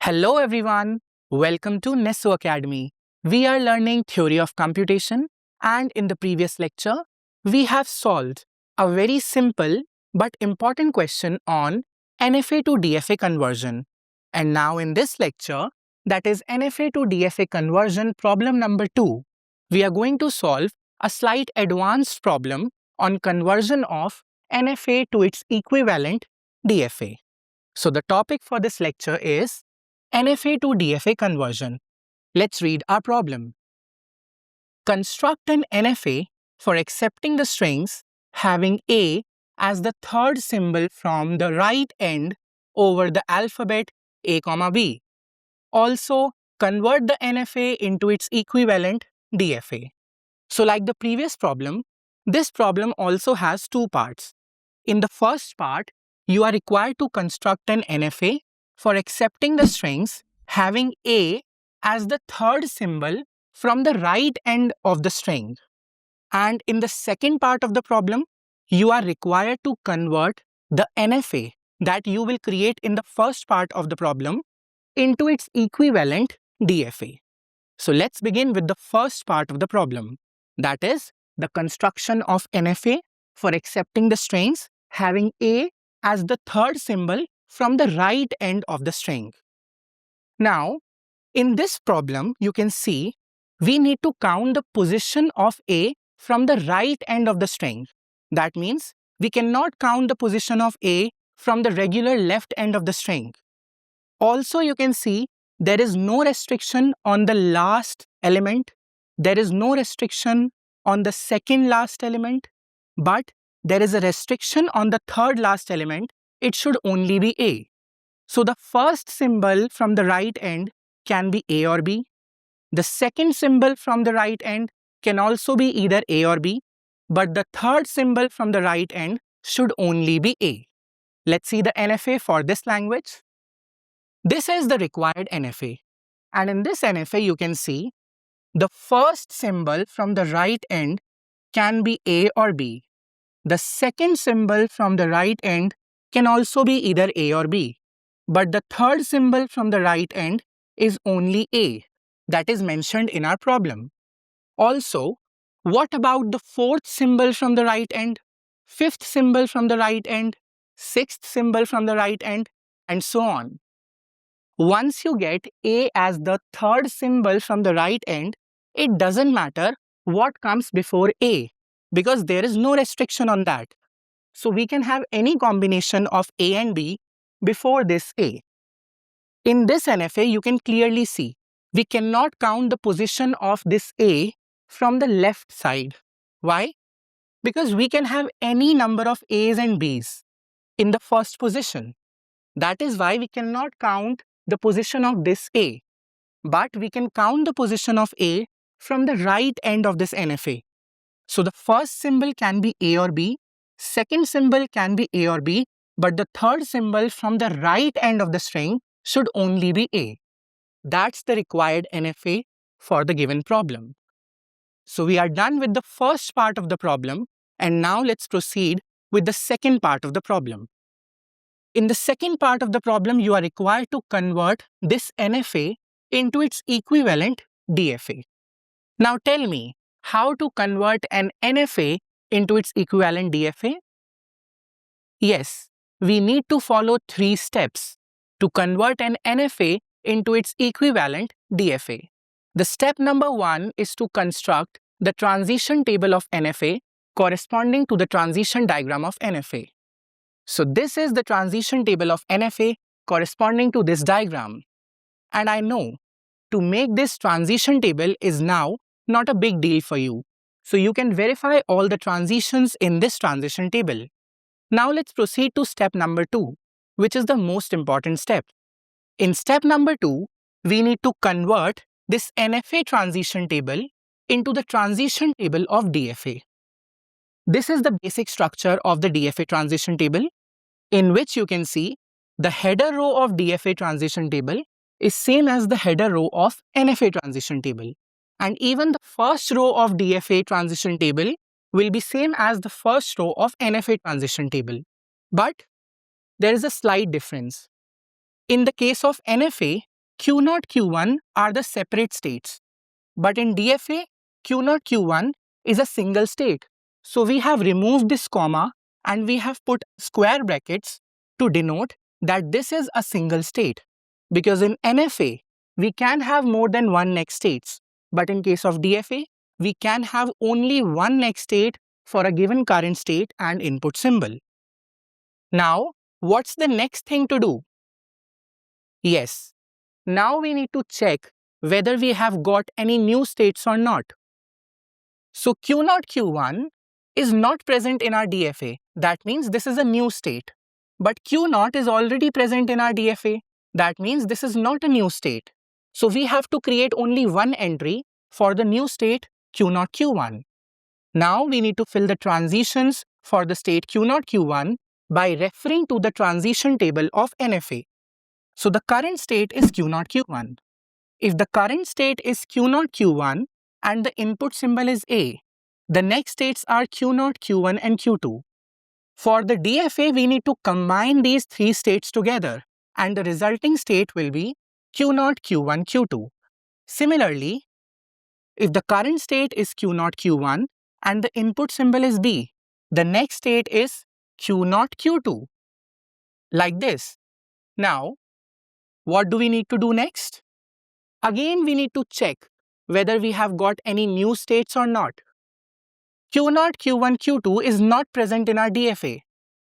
Hello everyone, welcome to Neso Academy. We are learning theory of computation, and in the previous lecture, we have solved a very simple but important question on NFA to DFA conversion. And now in this lecture, that is NFA to DFA conversion problem number 2, we are going to solve a slight advanced problem on conversion of NFA to its equivalent DFA. So the topic for this lecture is NFA to DFA conversion. Let's read our problem. Construct an NFA for accepting the strings having A as the third symbol from the right end over the alphabet A, B. Also, convert the NFA into its equivalent DFA. So like the previous problem, this problem also has two parts. In the first part, you are required to construct an NFA for accepting the strings having A as the third symbol from the right end of the string. And in the second part of the problem, you are required to convert the NFA that you will create in the first part of the problem into its equivalent DFA. So let's begin with the first part of the problem. That is the construction of NFA for accepting the strings having A as the third symbol from the right end of the string. Now, in this problem, you can see we need to count the position of A from the right end of the string. That means we cannot count the position of A from the regular left end of the string. Also, you can see there is no restriction on the last element. There is no restriction on the second last element, but there is a restriction on the third last element. It should only be A. So the first symbol from the right end can be A or B. The second symbol from the right end can also be either A or B, but the third symbol from the right end should only be A. Let's see the NFA for this language. This is the required NFA. And in this NFA, you can see the first symbol from the right end can be A or B. The second symbol from the right end can also be either A or B. But the third symbol from the right end is only A. That is mentioned in our problem. Also, what about the fourth symbol from the right end, fifth symbol from the right end, sixth symbol from the right end, and so on? Once you get A as the third symbol from the right end, it doesn't matter what comes before A because there is no restriction on that. So we can have any combination of A and B before this A. In this NFA, you can clearly see we cannot count the position of this A from the left side. Why? Because we can have any number of A's and B's in the first position. That is why we cannot count the position of this A. But we can count the position of A from the right end of this NFA. So the first symbol can be A or B, second symbol can be A or B, but the third symbol from the right end of the string should only be A. That's the required NFA for the given problem. So we are done with the first part of the problem, and now let's proceed with the second part of the problem. In the second part of the problem, you are required to convert this NFA into its equivalent DFA. Now tell me, how to convert an NFA into its equivalent DFA? Yes, we need to follow 3 steps to convert an NFA into its equivalent DFA. The step number 1 is to construct the transition table of NFA corresponding to the transition diagram of NFA. So this is the transition table of NFA corresponding to this diagram. And I know to make this transition table is now not a big deal for you. So you can verify all the transitions in this transition table. Now let's proceed to step number 2, which is the most important step. In step number 2, we need to convert this NFA transition table into the transition table of DFA. This is the basic structure of the DFA transition table, in which you can see the header row of DFA transition table is same as the header row of NFA transition table. And even the first row of DFA transition table will be same as the first row of NFA transition table. But there is a slight difference. In the case of NFA, Q0, Q1 are the separate states. But in DFA, Q0, Q1 is a single state. So we have removed this comma and we have put square brackets to denote that this is a single state. Because in NFA, we can have more than one next states. But in case of DFA, we can have only one next state for a given current state and input symbol. Now, what's the next thing to do? Yes, now we need to check whether we have got any new states or not. So Q0, Q1 is not present in our DFA. That means this is a new state. But Q0 is already present in our DFA. That means this is not a new state. So we have to create only one entry for the new state Q0, Q1. Now we need to fill the transitions for the state Q0, Q1 by referring to the transition table of NFA. So the current state is Q0, Q1. If the current state is Q0, Q1 and the input symbol is A, the next states are Q0, Q1 and Q2. For the DFA, we need to combine these three states together and the resulting state will be Q0, Q1, Q2. Similarly, if the current state is Q0, Q1 and the input symbol is B, the next state is Q0, Q2. Like this. Now, what do we need to do next? Again, we need to check whether we have got any new states or not. Q0, Q1, Q2 is not present in our DFA.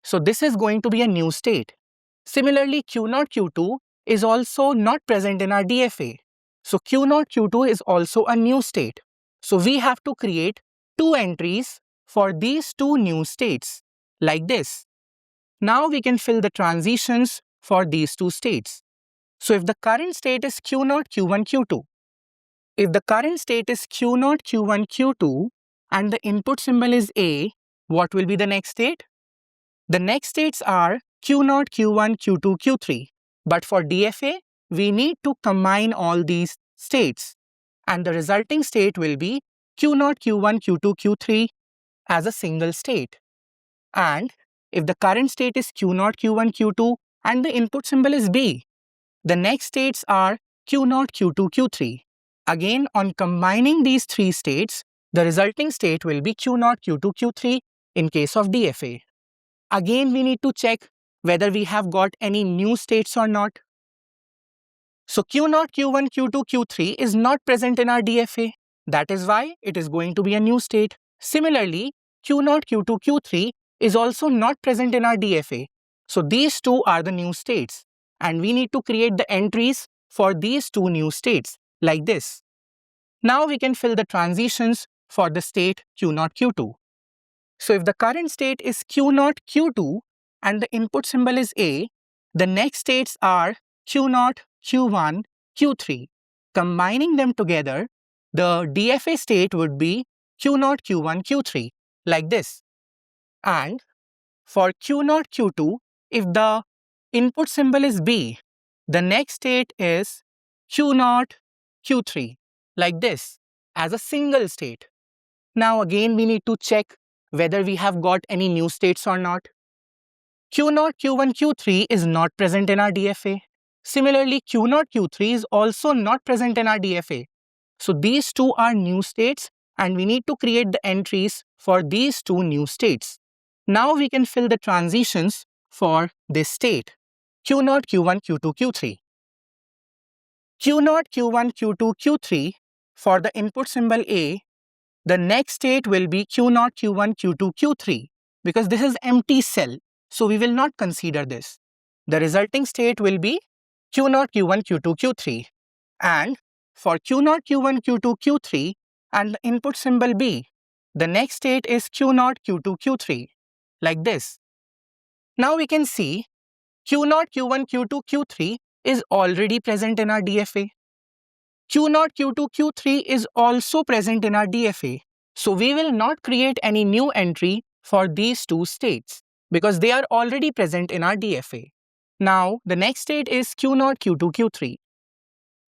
So this is going to be a new state. Similarly, Q0, Q2 is also not present in our DFA. So Q0, Q2 is also a new state. So we have to create two entries for these two new states, like this. Now we can fill the transitions for these two states. So if the current state is Q0, Q1, Q2, if the current state is Q0, Q1, Q2 and the input symbol is A, what will be the next state? The next states are Q0, Q1, Q2, Q3. But for DFA, we need to combine all these states. And the resulting state will be Q0, Q1, Q2, Q3 as a single state. And if the current state is Q0, Q1, Q2 and the input symbol is B, the next states are Q0, Q2, Q3. Again, on combining these three states, the resulting state will be Q0, Q2, Q3 in case of DFA. Again, we need to check whether we have got any new states or not. So Q0, Q1, Q2, Q3 is not present in our DFA. That is why it is going to be a new state. Similarly, Q0, Q2, Q3 is also not present in our DFA. So these two are the new states. And we need to create the entries for these two new states, like this. Now we can fill the transitions for the state Q0, Q2. So if the current state is Q0, Q2 and the input symbol is A, the next states are Q0, Q1, Q3. Combining them together, the DFA state would be Q0, Q1, Q3, like this. And for Q0, Q2, if the input symbol is B, the next state is Q0, Q3, like this, as a single state. Now again, we need to check whether we have got any new states or not. Q0, Q1, Q3 is not present in our DFA. Similarly, Q0, Q3 is also not present in our DFA. So these two are new states and we need to create the entries for these two new states. Now we can fill the transitions for this state, Q0, Q1, Q2, Q3. Q0, Q1, Q2, Q3, for the input symbol A, the next state will be Q0, Q1, Q2, Q3 because this is empty cell. So we will not consider this. The resulting state will be Q0, Q1, Q2, Q3. And for Q0, Q1, Q2, Q3 and the input symbol B, the next state is Q0, Q2, Q3, like this. Now we can see Q0, Q1, Q2, Q3 is already present in our DFA. Q0, Q2, Q3 is also present in our DFA. So we will not create any new entry for these two states because they are already present in our DFA. Now the next state is Q0, Q2, Q3.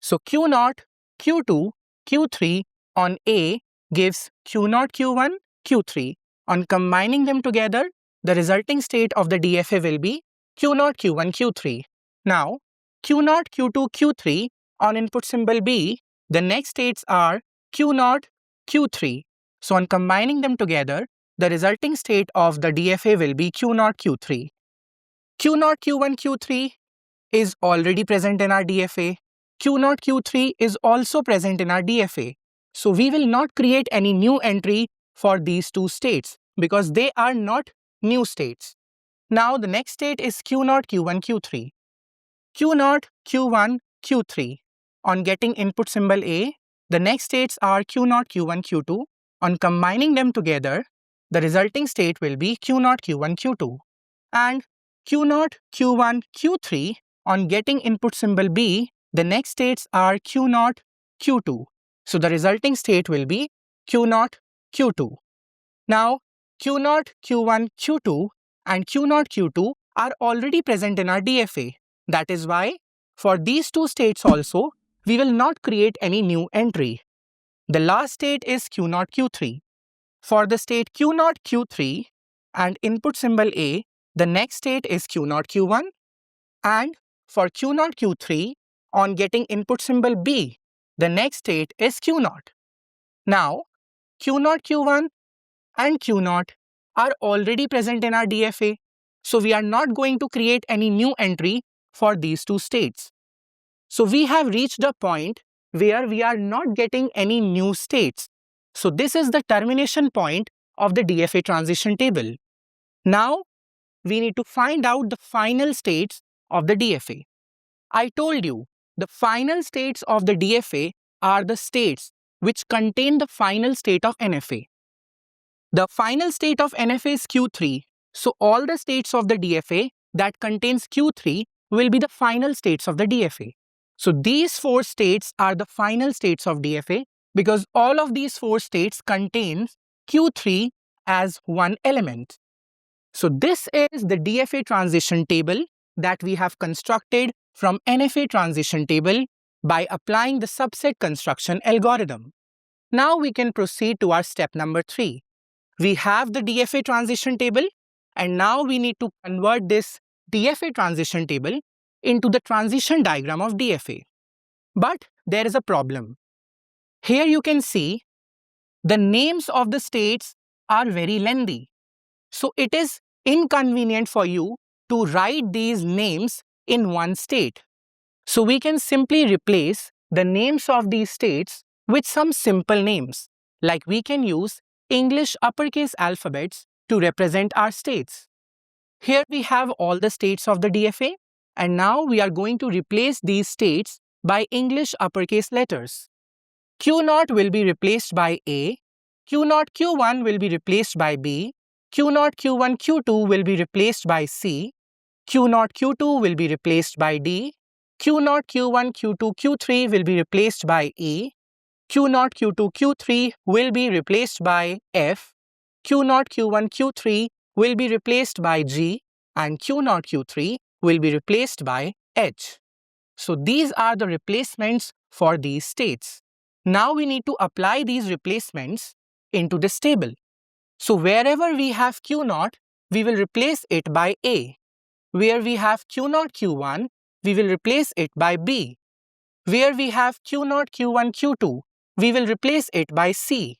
So Q0, Q2, Q3 on A gives Q0, Q1, Q3. On combining them together, the resulting state of the DFA will be Q0, Q1, Q3. Now, Q0, Q2, Q3 on input symbol B, the next states are Q0, Q3. So on combining them together, the resulting state of the DFA will be Q0, Q3. Q0, Q1, Q3 is already present in our DFA. Q0, Q3 is also present in our DFA. So we will not create any new entry for these two states because they are not new states. Now the next state is Q0, Q1, Q3. Q0, Q1, Q3. On getting input symbol A, the next states are Q0, Q1, Q2. On combining them together, the resulting state will be Q0, Q1, Q2. And Q0, Q1, Q3, on getting input symbol B, the next states are Q0, Q2. So the resulting state will be Q0, Q2. Now, Q0, Q1, Q2 and Q0, Q2 are already present in our DFA. That is why, for these two states also, we will not create any new entry. The last state is Q0, Q3. For the state Q0, Q3 and input symbol A, the next state is Q0, Q1. And for Q0, Q3, on getting input symbol B, the next state is Q0. Now, Q0, Q1 and Q0 are already present in our DFA, so we are not going to create any new entry for these two states. So we have reached a point where we are not getting any new states. So this is the termination point of the DFA transition table. Now we need to find out the final states of the DFA. I told you the final states of the DFA are the states which contain the final state of NFA. The final state of NFA is Q3. So all the states of the DFA that contains Q3 will be the final states of the DFA. So these four states are the final states of DFA because all of these four states contains Q3 as one element. So this is the DFA transition table that we have constructed from NFA transition table by applying the subset construction algorithm. Now we can proceed to our step number 3. We have the DFA transition table and now we need to convert this DFA transition table into the transition diagram of DFA. But there is a problem. Here you can see the names of the states are very lengthy. So it is inconvenient for you to write these names in one state. So we can simply replace the names of these states with some simple names. Like we can use English uppercase alphabets to represent our states. Here we have all the states of the DFA and now we are going to replace these states by English uppercase letters. Q0 will be replaced by A, Q0 Q1 will be replaced by B, Q0 Q1 Q2 will be replaced by C, Q0 Q2 will be replaced by D, Q0 Q1 Q2 Q3 will be replaced by E, Q0 Q2 Q3 will be replaced by F, Q0 Q1 Q3 will be replaced by G, and Q0 Q3 will be replaced by H. So these are the replacements for these states. Now we need to apply these replacements into this table. So wherever we have Q0, we will replace it by A. Where we have Q0 Q1, we will replace it by B. Where we have Q0 Q1 Q2, we will replace it by C.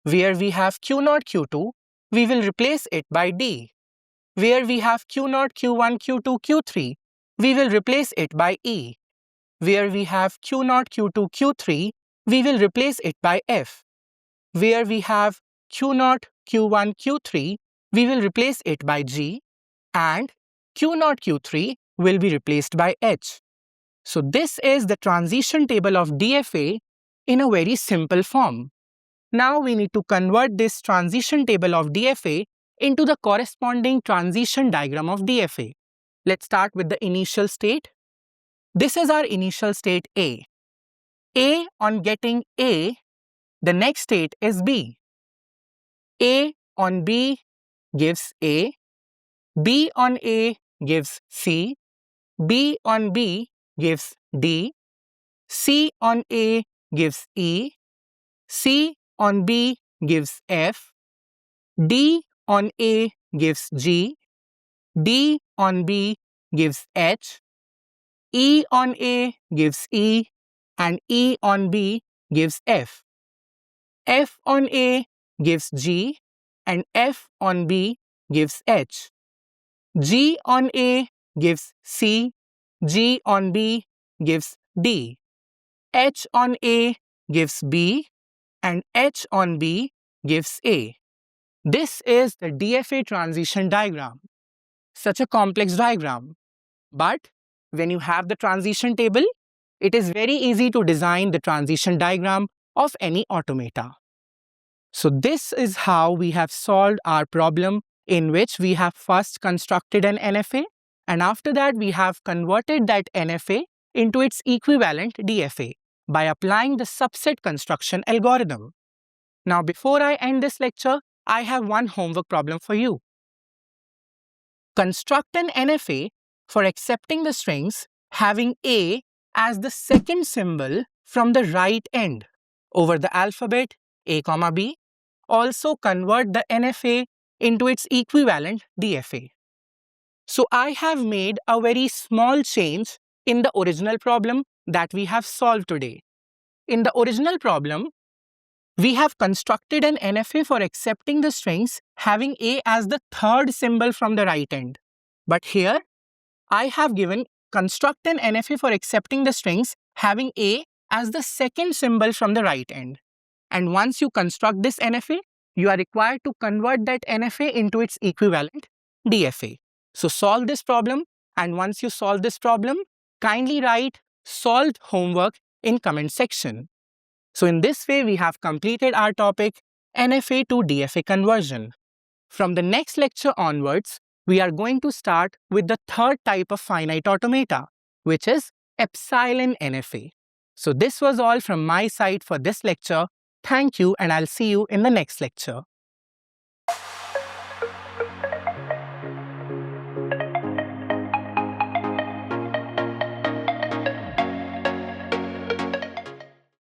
Where we have Q0 Q2, we will replace it by D. Where we have Q0 Q1 Q2 Q3, we will replace it by E. Where we have Q0 Q2 Q3, we will replace it by F. Where we have Q0 Q1 Q3, we will replace it by G. And Q0 Q3 will be replaced by H. So this is the transition table of DFA in a very simple form. Now we need to convert this transition table of DFA into the corresponding transition diagram of DFA. Let's start with the initial state. This is our initial state A. A on getting A, the next state is B. A on B gives A. B on A gives C. B on B gives D. C on A gives E. C on B gives F. D on A gives G. D on B gives H. E on A gives E. and E on B gives F. F on A gives G, and F on B gives H. G on A gives C, G on B gives D. H on A gives B, and H on B gives A. This is the DFA transition diagram. Such a complex diagram. But when you have the transition table, it is very easy to design the transition diagram of any automata. So this is how we have solved our problem, in which we have first constructed an NFA, and after that we have converted that NFA into its equivalent DFA by applying the subset construction algorithm. Now before I end this lecture, I have one homework problem for you. Construct an NFA for accepting the strings having A as the second symbol from the right end over the alphabet A, B. Also convert the NFA into its equivalent DFA. So I have made a very small change in the original problem that we have solved today. In the original problem, we have constructed an NFA for accepting the strings having A as the third symbol from the right end. But here, I have given construct an NFA for accepting the strings having A as the second symbol from the right end. And once you construct this NFA, you are required to convert that NFA into its equivalent DFA. So solve this problem, and once you solve this problem, kindly write solved homework in comment section. So in this way, we have completed our topic NFA to DFA conversion. From the next lecture onwards, we are going to start with the third type of finite automata, which is epsilon NFA. So this was all from my side for this lecture. Thank you, and I'll see you in the next lecture.